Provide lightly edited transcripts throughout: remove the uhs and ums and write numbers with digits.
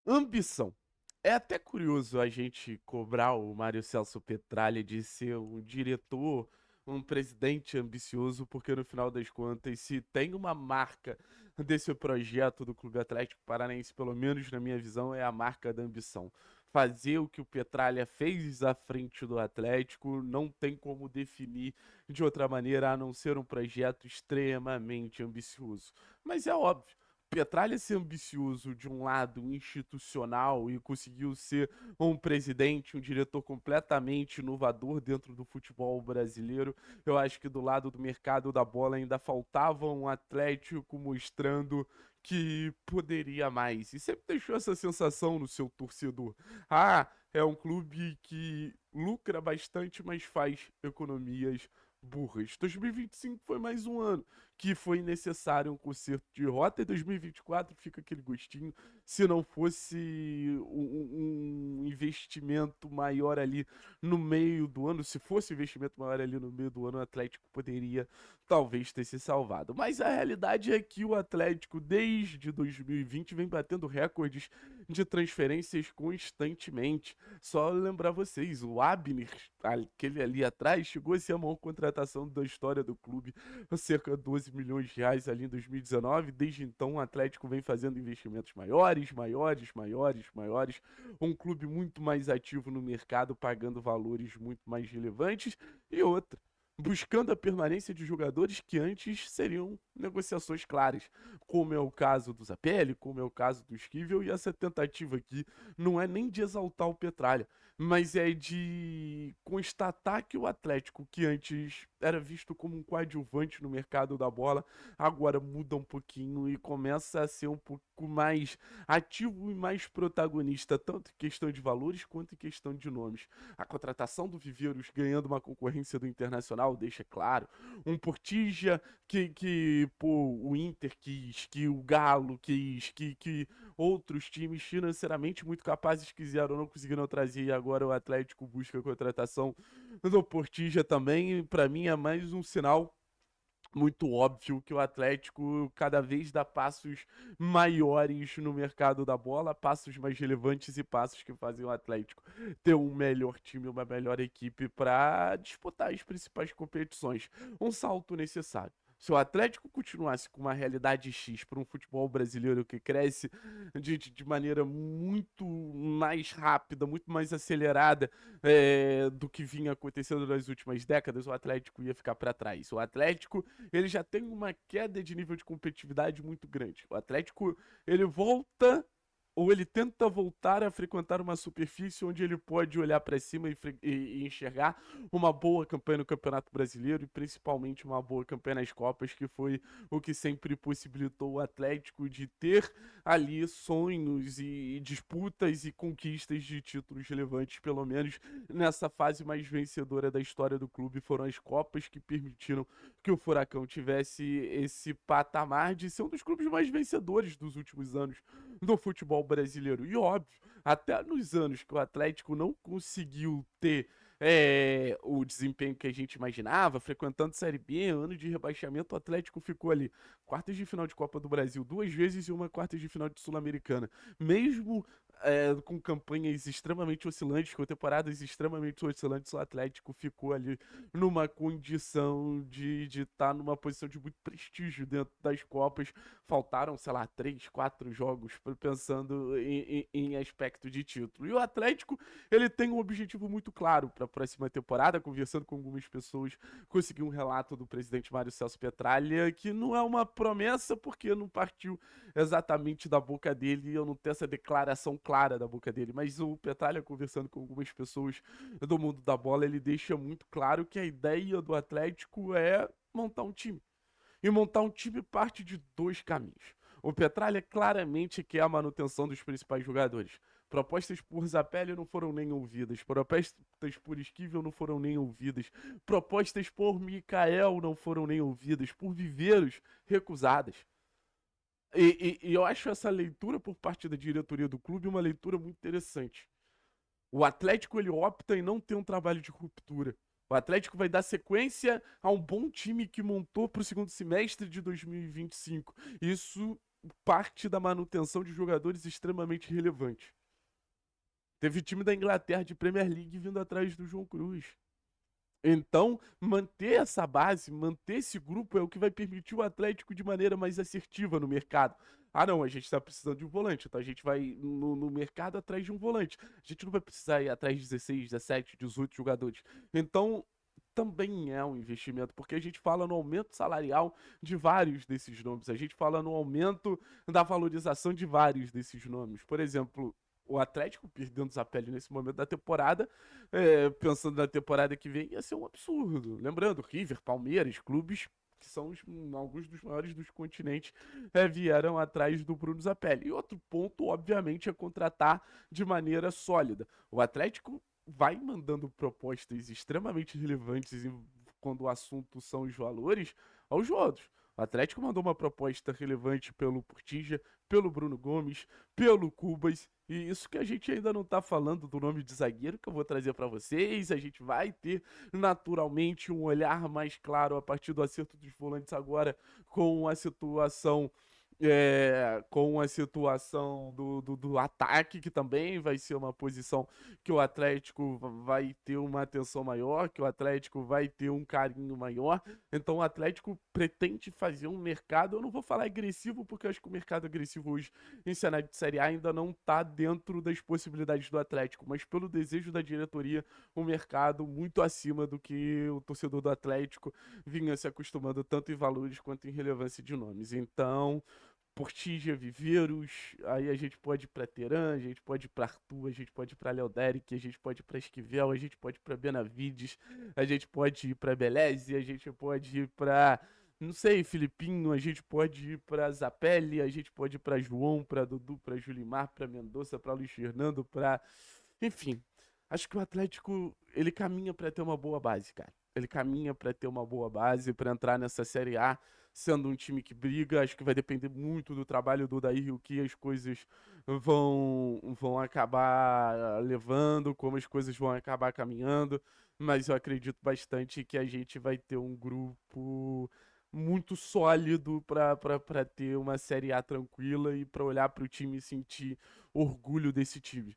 Ambição. É até curioso a gente cobrar o Mário Celso Petralha de ser um diretor, um presidente ambicioso, porque no final das contas, se tem uma marca desse projeto do Clube Atlético Paranaense, pelo menos na minha visão, é a marca da ambição. Fazer o que o Petralha fez à frente do Atlético não tem como definir de outra maneira a não ser um projeto extremamente ambicioso. Mas é óbvio. Petralha ser ambicioso de um lado institucional e conseguiu ser um presidente, um diretor completamente inovador dentro do futebol brasileiro. Eu acho que do lado do mercado da bola ainda faltava um Atlético mostrando que poderia mais. E sempre deixou essa sensação no seu torcedor. Ah, é um clube que lucra bastante, mas faz economias burras. 2025 foi mais um ano que foi necessário um conserto de rota e 2024 fica aquele gostinho. Se não fosse um investimento maior ali no meio do ano, se fosse um investimento maior ali no meio do ano, o Atlético poderia talvez ter se salvado. Mas a realidade é que o Atlético, desde 2020, vem batendo recordes de transferências constantemente. Só lembrar vocês, o Abner, aquele ali atrás, chegou a ser a maior contratação da história do clube, cerca de 12 milhões de reais ali em 2019. Desde então, o Atlético vem fazendo investimentos maiores, maiores, maiores, maiores. Um clube muito mais ativo no mercado, pagando valores muito mais relevantes. E outra, buscando a permanência de jogadores que antes seriam negociações claras, como é o caso do Zapelli, como é o caso do Esquivel, e essa tentativa aqui não é nem de exaltar o Petralha, mas é de constatar que o Atlético, que antes era visto como um coadjuvante no mercado da bola, agora muda um pouquinho e começa a ser um pouco mais ativo e mais protagonista, tanto em questão de valores quanto em questão de nomes. A contratação do Viveiros ganhando uma concorrência do Internacional deixa claro. Um Portija que pô, o Inter quis, que o Galo quis, que outros times financeiramente muito capazes quiseram, não conseguiram trazer, e agora o Atlético busca a contratação do Portija também. Para mim é mais um sinal muito óbvio que o Atlético cada vez dá passos maiores no mercado da bola, passos mais relevantes e passos que fazem o Atlético ter um melhor time, uma melhor equipe para disputar as principais competições. Um salto necessário. Se o Atlético continuasse com uma realidade X para um futebol brasileiro que cresce de maneira muito mais rápida, muito mais acelerada do que vinha acontecendo nas últimas décadas, o Atlético ia ficar para trás. O Atlético ele já tem uma queda de nível de competitividade muito grande. O Atlético, ele volta ou ele tenta voltar a frequentar uma superfície onde ele pode olhar para cima e enxergar uma boa campanha no Campeonato Brasileiro e principalmente uma boa campanha nas Copas, que foi o que sempre possibilitou o Atlético de ter ali sonhos e disputas e conquistas de títulos relevantes, pelo menos nessa fase mais vencedora da história do clube. Foram as Copas que permitiram que o Furacão tivesse esse patamar de ser um dos clubes mais vencedores dos últimos anos do futebol brasileiro. E óbvio, até nos anos que o Atlético não conseguiu ter o desempenho que a gente imaginava, frequentando Série B, ano de rebaixamento, o Atlético ficou ali, quartas de final de Copa do Brasil duas vezes e uma quartas de final de Sul-Americana. Mesmo com campanhas extremamente oscilantes, com temporadas extremamente oscilantes, o Atlético ficou ali numa condição de estar numa posição de muito prestígio dentro das Copas. Faltaram, sei lá, 3, 4 jogos pensando em aspecto de título. E o Atlético, ele tem um objetivo muito claro para a próxima temporada. Conversando com algumas pessoas, consegui um relato do presidente Mário Celso Petralha, que não é uma promessa, porque não partiu exatamente da boca dele, e eu não tenho essa declaração clara da boca dele, mas o Petralha, conversando com algumas pessoas do mundo da bola, ele deixa muito claro que a ideia do Atlético é montar um time. E montar um time parte de dois caminhos. O Petralha claramente quer a manutenção dos principais jogadores. Propostas por Zapelli não foram nem ouvidas. Propostas por Esquivel não foram nem ouvidas. Propostas por Mikael não foram nem ouvidas. Por Viveiros, recusadas. E eu acho essa leitura por parte da diretoria do clube uma leitura muito interessante. O Atlético ele opta em não ter um trabalho de ruptura. O Atlético vai dar sequência a um bom time que montou para o segundo semestre de 2025. Isso parte da manutenção de jogadores extremamente relevantes. Teve time da Inglaterra de Premier League vindo atrás do João Cruz. Então, manter essa base, manter esse grupo é o que vai permitir o Atlético de maneira mais assertiva no mercado. Ah, não, a gente tá precisando de um volante, então a gente vai no mercado atrás de um volante. A gente não vai precisar ir atrás de 16, 17, 18 jogadores. Então, também é um investimento, porque a gente fala no aumento salarial de vários desses nomes, a gente fala no aumento da valorização de vários desses nomes. Por exemplo, o Atlético perdendo a pele nesse momento da temporada, pensando na temporada que vem, ia ser um absurdo. Lembrando, River, Palmeiras, clubes que são alguns dos maiores dos continentes, vieram atrás do Bruno Zapelli. E outro ponto, obviamente, é contratar de maneira sólida. O Atlético vai mandando propostas extremamente relevantes quando o assunto são os valores aos outros. O Atlético mandou uma proposta relevante pelo Portilla, pelo Bruno Gomes, pelo Cubas, e isso que a gente ainda não tá falando do nome de zagueiro que eu vou trazer para vocês. A gente vai ter naturalmente um olhar mais claro a partir do acerto dos volantes agora com a situação do ataque, que também vai ser uma posição que o Atlético vai ter uma atenção maior, que o Atlético vai ter um carinho maior. Então o Atlético pretende fazer um mercado, eu não vou falar agressivo, porque eu acho que o mercado agressivo hoje em cenário de Série A ainda não está dentro das possibilidades do Atlético, mas pelo desejo da diretoria, um mercado muito acima do que o torcedor do Atlético vinha se acostumando tanto em valores quanto em relevância de nomes. Então, Portilla, Viveiros, aí a gente pode ir pra Teran, a gente pode ir pra Arthur, a gente pode ir pra Léo Derek, a gente pode ir pra Esquivel, a gente pode ir pra Benavides, a gente pode ir pra Beleze, a gente pode ir pra, não sei, Filipinho, a gente pode ir pra Zapelli, a gente pode ir pra João, pra Dudu, pra Julimar, pra Mendonça, pra Luiz Fernando, pra... Enfim, acho que o Atlético, ele caminha pra ter uma boa base, cara. Ele caminha pra ter uma boa base, pra entrar nessa Série A sendo um time que briga. Acho que vai depender muito do trabalho do Odair, o que as coisas vão acabar levando, como as coisas vão acabar caminhando. Mas eu acredito bastante que a gente vai ter um grupo muito sólido para ter uma Série A tranquila e para olhar para o time e sentir orgulho desse time.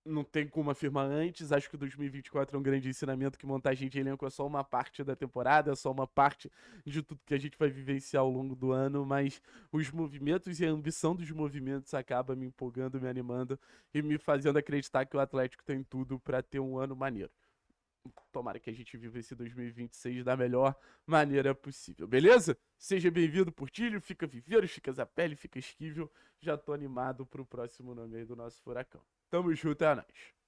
Não tem como afirmar antes. Acho que 2024 é um grande ensinamento que montagem de elenco é só uma parte da temporada, é só uma parte de tudo que a gente vai vivenciar ao longo do ano, mas os movimentos e a ambição dos movimentos acaba me empolgando, me animando e me fazendo acreditar que o Atlético tem tudo para ter um ano maneiro. Tomara que a gente viva esse 2026 da melhor maneira possível, beleza? Seja bem-vindo, Portilho, fica Viveiros, fica Zapelli, fica Esquivel. Já tô animado pro próximo nome aí do nosso furacão. Tamo junto, é nóis.